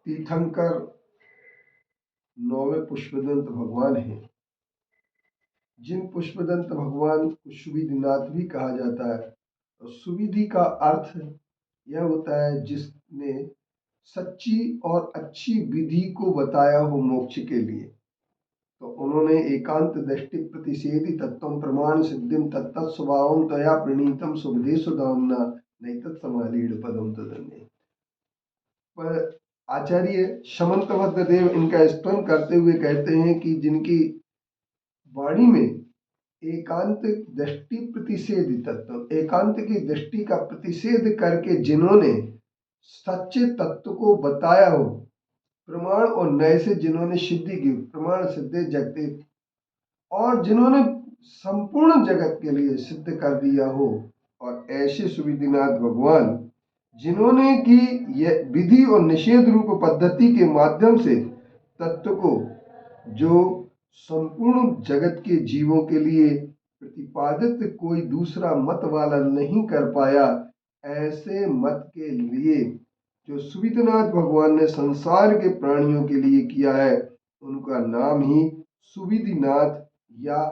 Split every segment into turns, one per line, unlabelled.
तीर्थंकर नौवें पुष्पदंत भगवान हैं। जिन पुष्पदंत भगवान को सुविधिनाथ भी कहा जाता है। और सुविधि का अर्थ यह होता है जिसने सच्ची और अच्छी विधि को बताया हो मोक्ष के लिए। तो उन्होंने एकांत दृष्टि प्रतिषेधि तत्व प्रमाण सिद्धिम तत्त स्वभावम तया प्रणीतम सुबदेश धामना नैतत् समालीढ़ पदम तदन्य। पर आचार्य समंतभद्र देव इनका स्तवन करते हुए कहते हैं कि जिनकी वाणी में एकांत दृष्टि प्रतिषेध तत्व, एकांत की दृष्टि का प्रतिषेध करके जिन्होंने सच्चे तत्व को बताया हो, प्रमाण और नए से जिन्होंने सिद्धि की, प्रमाण सिद्धे जगते, और जिन्होंने संपूर्ण जगत के लिए सिद्ध कर दिया हो, और ऐसे सुविधिनाथ भगवान जिन्होंने की यह विधि और निषेध रूप पद्धति के माध्यम से तत्व को जो संपूर्ण जगत के जीवों के लिए प्रतिपादित कोई दूसरा मत वाला नहीं कर पाया, ऐसे मत के लिए जो सुविधिनाथ भगवान ने संसार के प्राणियों के लिए किया है, उनका नाम ही सुविधिनाथ या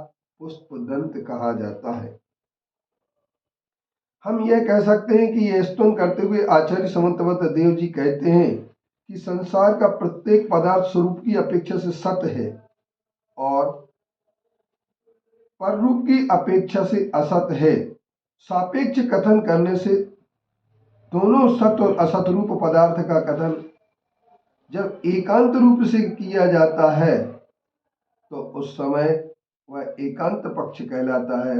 पुष्पदंत कहा जाता है। हम यह कह सकते हैं कि यह स्तवन करते हुए आचार्य समंतभद्र देव जी कहते हैं कि संसार का प्रत्येक पदार्थ स्वरूप की अपेक्षा से सत्य है और पररूप की अपेक्षा से असत है। सापेक्ष कथन करने से दोनों सत्य और असत रूप पदार्थ का कथन जब एकांत रूप से किया जाता है तो उस समय वह एकांत पक्ष कहलाता है,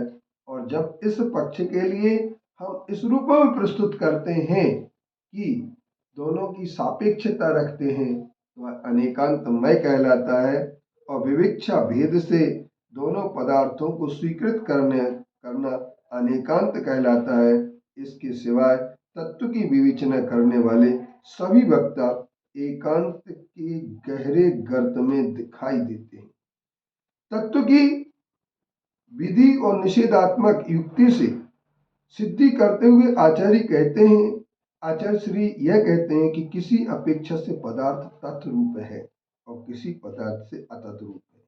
और जब इस पक्ष के लिए हम इस रूप में प्रस्तुत करते हैं कि दोनों की सापेक्षता रखते हैं, वह अनेकांतमय कहलाता है। और विविक्षा भेद से दोनों पदार्थों को स्वीकृत करना अनेकांत कहलाता है। इसके सिवाय तत्व की विवेचना करने वाले सभी वक्ता एकांत के गहरे गर्त में दिखाई देते हैं। तत्व की विधि और निषेधात्मक युक्ति से सिद्धि करते हुए आचार्य कहते हैं, आचार्य श्री यह कहते हैं कि किसी अपेक्षा से पदार्थ तत्व रूप है और किसी पदार्थ से अतत् रूप है।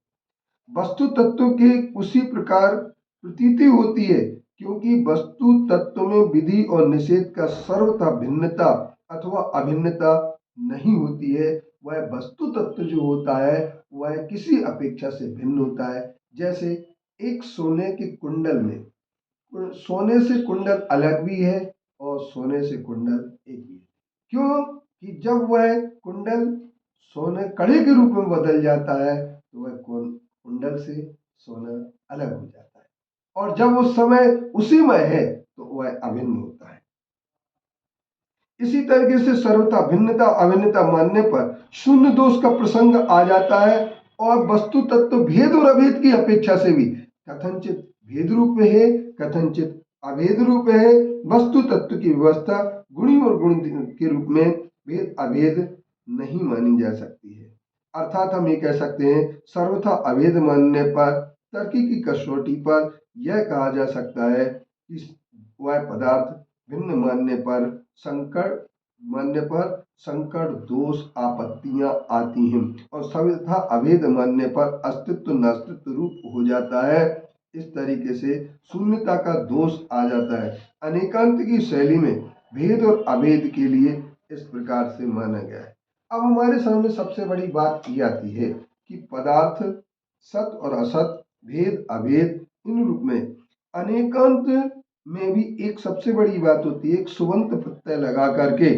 वस्तु तत्व के उसी प्रकार प्रतीति होती है, क्योंकि वस्तु तत्व में विधि और निषेध का सर्वथा भिन्नता अथवा अभिन्नता नहीं होती है। वह वस्तु तत्व जो होता है वह किसी अपेक्षा से भिन्न होता है। जैसे एक सोने के कुंडल में, सोने से कुंडल अलग भी है और सोने से कुंडल एक भी है। क्यों कि जब वह कुंडल सोने कड़े के रूप में बदल जाता है तो वह कुंडल से सोना अलग हो जाता है, और जब उस समय उसी में है तो वह अभिन्न होता है। इसी तरीके से सर्वथा भिन्नता अभिन्नता मानने पर शून्य दोष का प्रसंग आ जाता है, और वस्तु तत्व भेद और अभेद की अपेक्षा से भी कथनचित भेद रूप में है, कथनचित अभेद रूप है। वस्तु तत्व की व्यवस्था गुणी और गुण के रूप में भेद अभेद नहीं मानी जा सकती है। अर्थात हम ये कह सकते हैं सर्वथा अभेद मानने पर, तर्की की कसौटी पर यह कहा जा सकता है कि वह पदार्थ भिन्न मानने पर संकट दोष आपत्तियां आती हैं, और सर्वथा अभेद मानने पर अस्तित्व नास्तित्व रूप हो जाता है। इस तरीके से शून्यता का दोष आ जाता है। अनेकांत की शैली में भेद और अभेद के लिए इस प्रकार से माना गया है। अब हमारे सामने सबसे बड़ी बात ये आती है कि पदार्थ सत और असत, भेद अभेद, इन रूप में अनेकांत में भी एक सबसे बड़ी बात होती है, एक सुबंत प्रत्यय लगा करके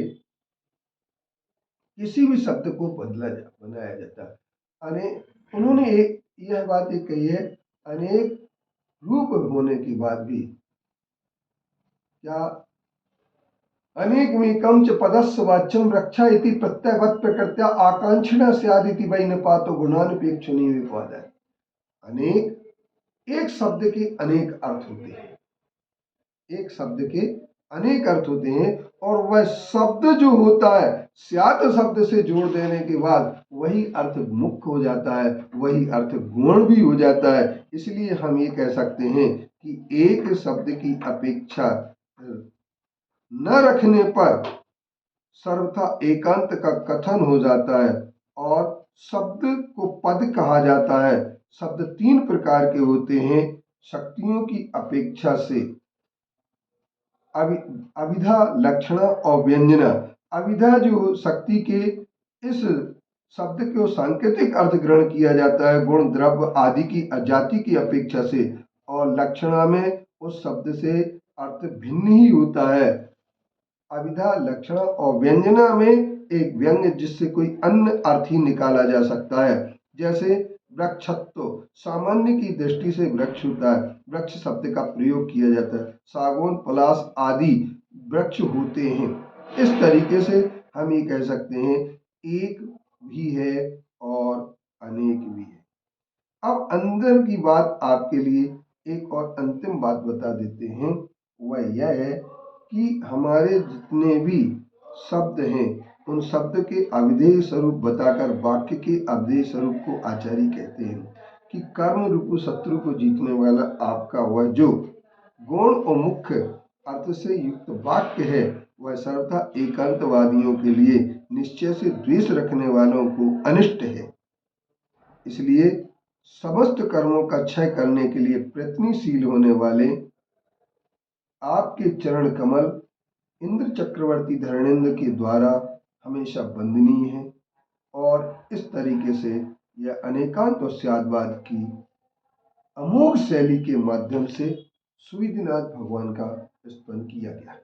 किसी भी शब्द को बनाया जाता है। उन्होंने यह बात एक कही है, अनेक रूप होने के बाद भी क्या अनेक में कम च पदस्व वाच्यम रक्षा इति प्रत्ययवत् प्रकृत्या आकांक्षणा स्यादिति वै न पातो गुणानुपेक्षणीय विवाद है। अनेक, एक शब्द के अनेक अर्थ होते हैं, एक शब्द के अनेक अर्थ होते हैं, और वह शब्द जो होता है स्यात् शब्द से जोड़ देने के बाद वही अर्थ मुख्य हो जाता है, वही अर्थ गौण भी हो जाता है। इसलिए हम ये कह सकते हैं कि एक शब्द की अपेक्षा न रखने पर सर्वथा एकांत का कथन हो जाता है। और शब्द को पद कहा जाता है। शब्द तीन प्रकार के होते हैं शक्तियों की अपेक्षा से। अविधा, लक्षणा और व्यंजना। अविधा जो शक्ति के इस शब्द को सांकेतिक अर्थ ग्रहण किया जाता है गुण, द्रव्य आदि की जाति की अपेक्षा से, और लक्षणा में उस शब्द से अर्थ भिन्न ही होता है। अविधा, लक्षण और व्यंजना में एक व्यंग्य जिससे कोई अन्य अर्थ ही निकाला जा सकता है। जैसे वृक्षत्व, सामान्य की दृष्टि से वृक्ष होता है, वृक्ष शब्द का प्रयोग किया जाता है। सागौन, पलाश आदि वृक्ष होते हैं। इस तरीके से हम ये कह सकते हैं एक भी है और अनेक भी है। अब अंदर की बात आपके लिए एक और अंतिम बात बता देते हैं, वह यह है कि हमारे जितने भी शब्द हैं उन शब्द के अविधेय स्वरूप बताकर वाक्य के अविधेय स्वरूप को आचार्य कहते हैं कि कर्म रूप शत्रु को जीतने वाला आपका वह जो गौण और मुख्य अर्थ से युक्त वाक्य है वह सर्वथा एकांतवादियों के लिए निश्चय से द्वेष रखने वालों को अनिष्ट है। इसलिए समस्त कर्मों का क्षय करने के लिए प्रयत्नशील होने वाले आपके चरण कमल इंद्र चक्रवर्ती धरणेन्द्र के द्वारा हमेशा वंदनीय है। और इस तरीके से यह अनेकांत और स्यादवाद की अमोघ शैली के माध्यम से सूर्यनाथ भगवान का स्तुति किया गया।